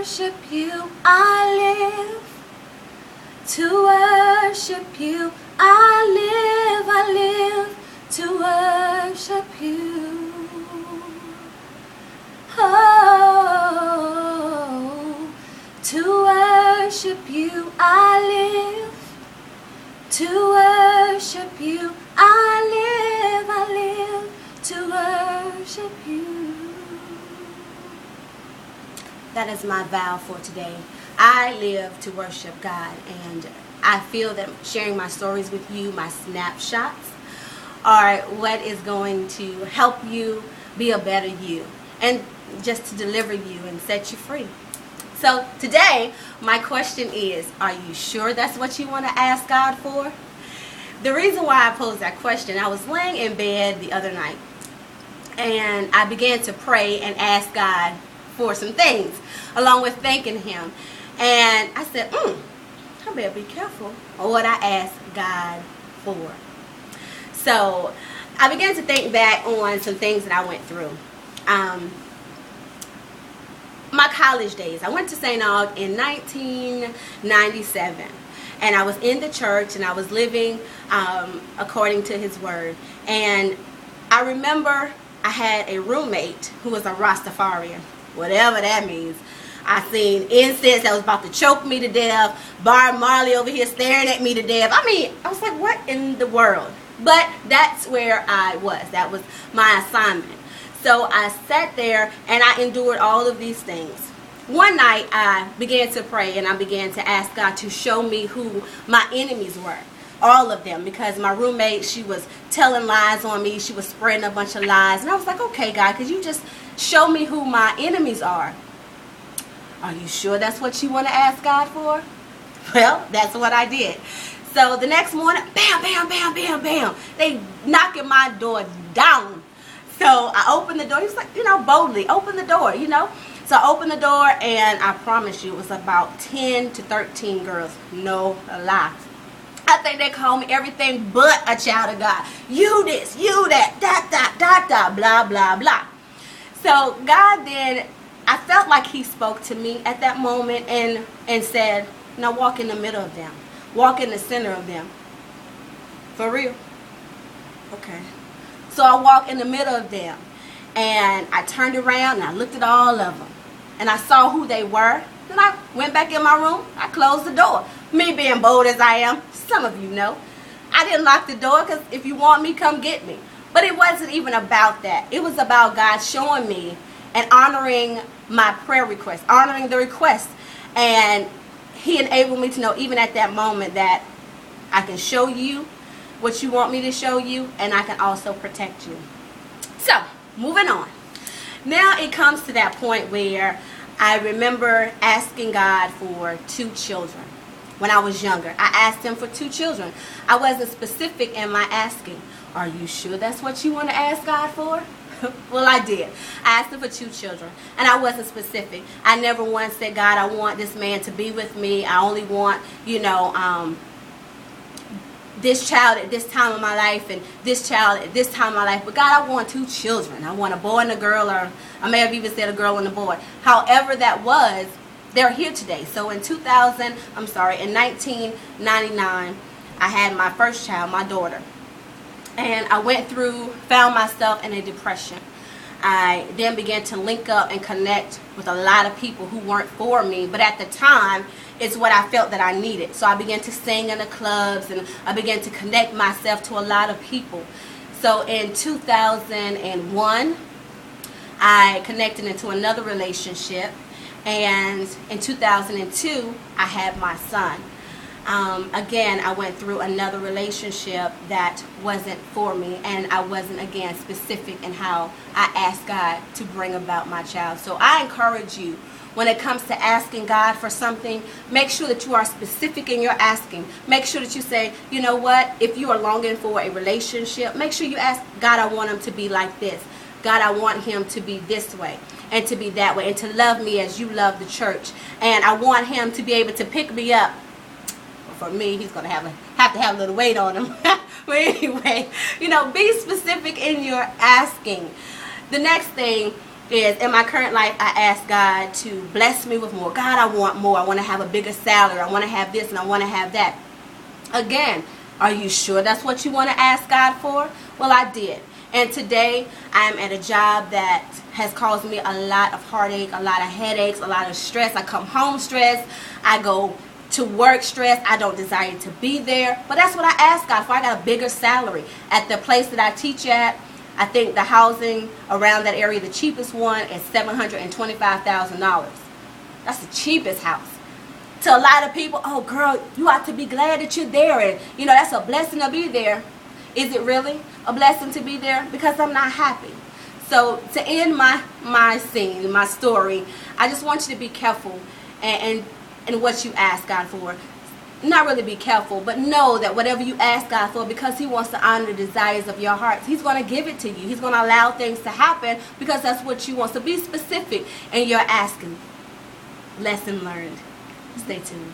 worship you I live. To worship you I live to worship you. Oh, to worship you I live. To worship you I live to worship you. That is my vow for today. I live to worship God, and I feel that sharing my stories with you, my snapshots, are what is going to help you be a better you and just to deliver you and set you free. So today, my question is, are you sure that's what you want to ask God for? The reason why I posed that question, I was laying in bed the other night, and I began to pray and ask God for some things, along with thanking Him. And I said, I better be careful of what I ask God for. So I began to think back on some things that I went through. My college days. I went to St. Aug in 1997. And I was in the church, and I was living according to His word. And I remember I had a roommate who was a Rastafarian, whatever that means. I seen incense that was about to choke me to death. Bob Marley over here staring at me to death. I mean, I was like, what in the world? But that's where I was. That was my assignment. So I sat there and I endured all of these things. One night I began to pray and I began to ask God to show me who my enemies were. All of them, because my roommate, she was telling lies on me. She was spreading a bunch of lies. And I was like, okay, God, could you just show me who my enemies are? Are you sure that's what you want to ask God for? Well, that's what I did. So the next morning, bam, bam, bam, bam, bam. They knocking my door down. So I opened the door. He was like, boldly, open the door, So I opened the door, and I promise you, it was about 10 to 13 girls. No lie. I think they called me everything but a child of God. You this, you that, blah, blah, blah. So God then, I felt like He spoke to me at that moment and said, now walk in the middle of them. Walk in the center of them. For real? Okay. So I walked in the middle of them. And I turned around and I looked at all of them. And I saw who they were. Then I went back in my room. I closed the door. Me being bold as I am, some of you know, I didn't lock the door because if you want me, come get me. But it wasn't even about that. It was about God showing me and honoring my prayer request, honoring the request. And He enabled me to know even at that moment that I can show you what you want me to show you, and I can also protect you. So, moving on. Now it comes to that point where I remember asking God for 2 children. When I was younger, I asked Him for 2 children. I wasn't specific in my asking. Are you sure that's what you want to ask God for? Well, I did. I asked Him for 2 children, and I wasn't specific. I never once said, God, I want this man to be with me. I only want, this child at this time of my life and this child at this time of my life. But God, I want 2 children. I want a boy and a girl, or I may have even said a girl and a boy. However that was, they're here today. So in 1999, I had my first child, my daughter. And I found myself in a depression. I then began to link up and connect with a lot of people who weren't for me, but at the time, it's what I felt that I needed. So I began to sing in the clubs, and I began to connect myself to a lot of people. So in 2001, I connected into another relationship, and in 2002, I had my son. Again, I went through another relationship that wasn't for me, and I wasn't, again, specific in how I asked God to bring about my child. So I encourage you, when it comes to asking God for something, make sure that you are specific in your asking. Make sure that you say, you know what, if you are longing for a relationship, make sure you ask, God, I want him to be like this. God, I want him to be this way and to be that way and to love me as you love the church. And I want him to be able to pick me up. For me, he's going to have to have a little weight on him. But anyway, be specific in your asking. The next thing is in my current life, I ask God to bless me with more. God, I want more. I want to have a bigger salary. I want to have this and I want to have that. Again, are you sure that's what you want to ask God for? Well, I did. And today, I'm at a job that has caused me a lot of heartache, a lot of headaches, a lot of stress. I come home stressed. I go to work stressed. I don't desire to be there. But that's what I asked God for. I got a bigger salary. At the place that I teach at, I think the housing around that area, the cheapest one is $725,000. That's the cheapest house. To a lot of people, oh girl, you ought to be glad that you're there, and you know that's a blessing to be there. Is it really a blessing to be there? Because I'm not happy. So to end my scene, my story, I just want you to be careful and what you ask God for. Not really be careful, but know that whatever you ask God for, because He wants to honor the desires of your heart, He's going to give it to you. He's going to allow things to happen because that's what you want. So be specific in your asking. Lesson learned. Stay tuned.